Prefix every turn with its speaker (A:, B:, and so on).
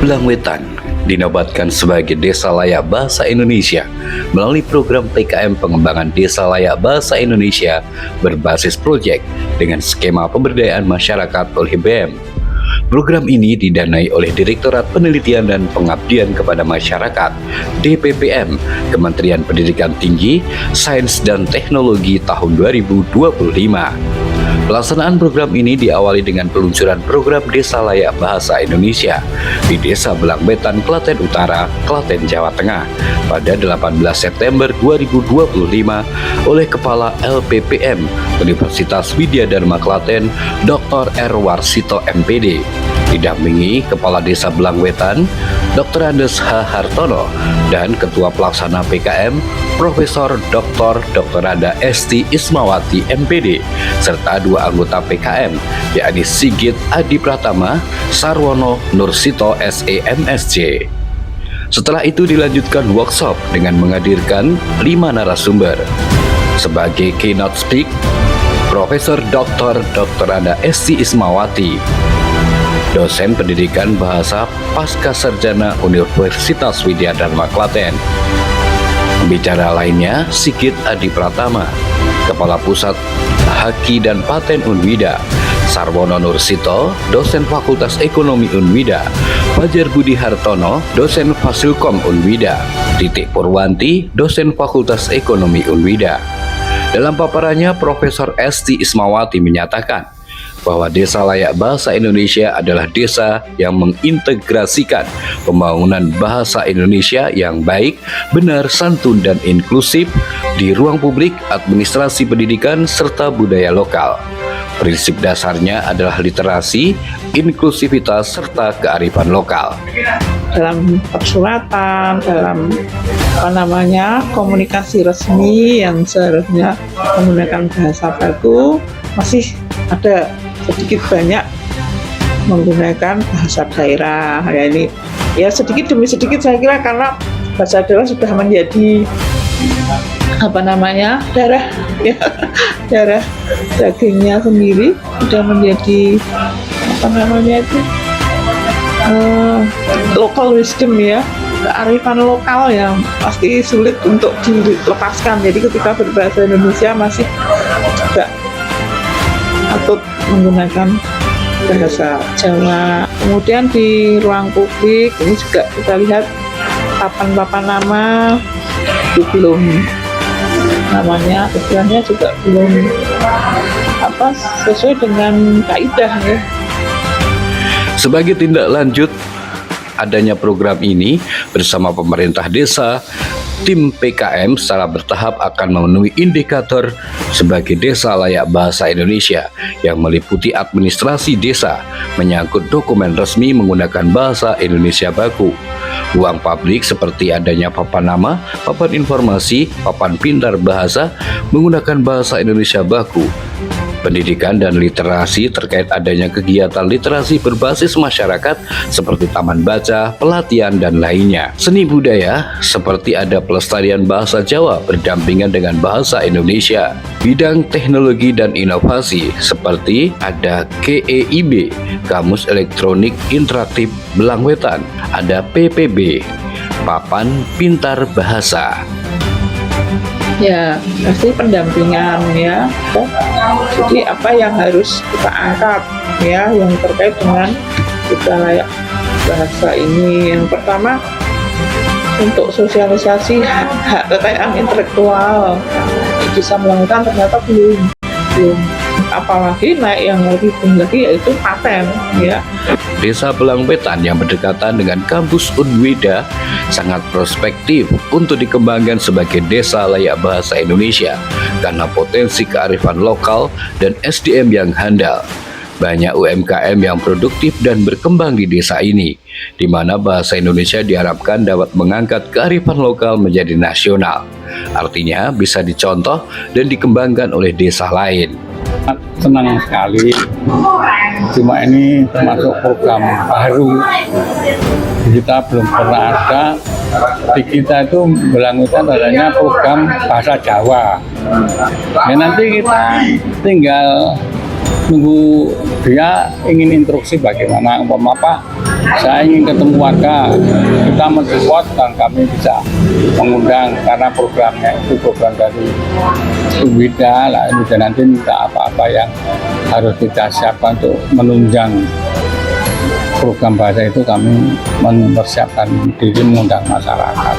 A: Belangwetan dinobatkan sebagai Desa Layak Bahasa Indonesia melalui program PKM Pengembangan Desa Layak Bahasa Indonesia berbasis proyek dengan skema pemberdayaan masyarakat oleh BEM. Program ini didanai oleh Direktorat Penelitian dan Pengabdian kepada Masyarakat (DPPM) Kementerian Pendidikan Tinggi, Sains dan Teknologi tahun 2025. Pelaksanaan program ini diawali dengan peluncuran program Desa Layak Bahasa Indonesia di Desa Belangwetan, Klaten Utara, Klaten, Jawa Tengah pada 18 September 2025 oleh Kepala LPPM Universitas Widya Dharma Klaten, Dr. R. Warsito MPD, didampingi Kepala Desa Belangwetan, Dr. Andes H. Hartono, dan Ketua Pelaksana PKM, Profesor Dr. Rada Esti Ismawati MPD, serta dua anggota PKM, yakni Sigit Adi Pratama, Sarwono Nursito SEMSC. Setelah itu dilanjutkan workshop dengan menghadirkan 5 narasumber. Sebagai keynote speak, Profesor Dr. Rada Esti Ismawati, dosen pendidikan bahasa pasca sarjana Universitas Widya Dharma Klaten. Pembicara lainnya Sigit Adi Pratama, Kepala Pusat Haki dan Paten Unwida, Sarwono Nursito, dosen Fakultas Ekonomi Unwida, Fajar Budi Hartono, dosen Fasilkom Unwida, Titik Purwanti, dosen Fakultas Ekonomi Unwida. Dalam paparannya, Profesor Esti Ismawati menyatakan bahwa Desa Layak Bahasa Indonesia adalah desa yang mengintegrasikan pembangunan bahasa Indonesia yang baik, benar, santun, dan inklusif di ruang publik, administrasi pendidikan, serta budaya lokal. Prinsip dasarnya adalah literasi, inklusivitas, serta kearifan lokal.
B: Dalam persuratan, dalam komunikasi resmi yang seharusnya menggunakan bahasa baku, masih ada sedikit banyak menggunakan bahasa daerah. Ya, ini ya sedikit demi sedikit saya kira, karena bahasa daerah sudah menjadi darah ya, darah dagingnya sendiri, sudah menjadi local wisdom ya, kearifan lokal yang pasti sulit untuk dilepaskan. Jadi ketika berbahasa Indonesia masih juga patut menggunakan bahasa Jawa. Kemudian di ruang publik ini juga kita lihat papan-papan nama itu belum, namanya istilahnya juga belum sesuai dengan kaidah ya.
A: Sebagai tindak lanjut adanya program ini, bersama pemerintah desa, tim PKM secara bertahap akan memenuhi indikator sebagai Desa Layak Bahasa Indonesia yang meliputi administrasi desa, menyangkut dokumen resmi menggunakan bahasa Indonesia baku, ruang publik seperti adanya papan nama, papan informasi, papan pintar bahasa menggunakan bahasa Indonesia baku, pendidikan dan literasi terkait adanya kegiatan literasi berbasis masyarakat seperti taman baca, pelatihan, dan lainnya. Seni budaya seperti ada pelestarian bahasa Jawa berdampingan dengan bahasa Indonesia. Bidang teknologi dan inovasi seperti ada KEIB, Kamus Elektronik Interaktif Belangwetan, ada PPB, Papan Pintar Bahasa.
B: Ya, pasti pendampingan ya. Jadi apa yang harus kita angkat ya, yang terkait dengan Desa Layak Bahasa ini. Yang pertama, untuk sosialisasi hak kekayaan intelektual bisa melakukan, ternyata belum. Apalagi naik yang lebih tinggi lagi, yaitu paten ya.
A: Desa Belangwetan yang berdekatan dengan kampus Unwida sangat prospektif untuk dikembangkan sebagai Desa Layak Bahasa Indonesia karena potensi kearifan lokal dan SDM yang handal. Banyak UMKM yang produktif dan berkembang di desa ini, di mana bahasa Indonesia diharapkan dapat mengangkat kearifan lokal menjadi nasional. Artinya bisa dicontoh dan dikembangkan oleh desa lain.
C: Senang sekali, cuma ini termasuk program baru, kita belum pernah ada. Di kita itu Belangwetan adanya program bahasa Jawa. Ya, nanti kita tinggal nunggu dia ingin instruksi bagaimana, saya ingin ketemu warga, kita mensupport dan kami bisa mengundang karena programnya itu program dari Wida lah, dan nanti minta apa-apa yang harus kita siapkan untuk menunjang program bahasa itu, kami mempersiapkan diri mengundang masyarakat.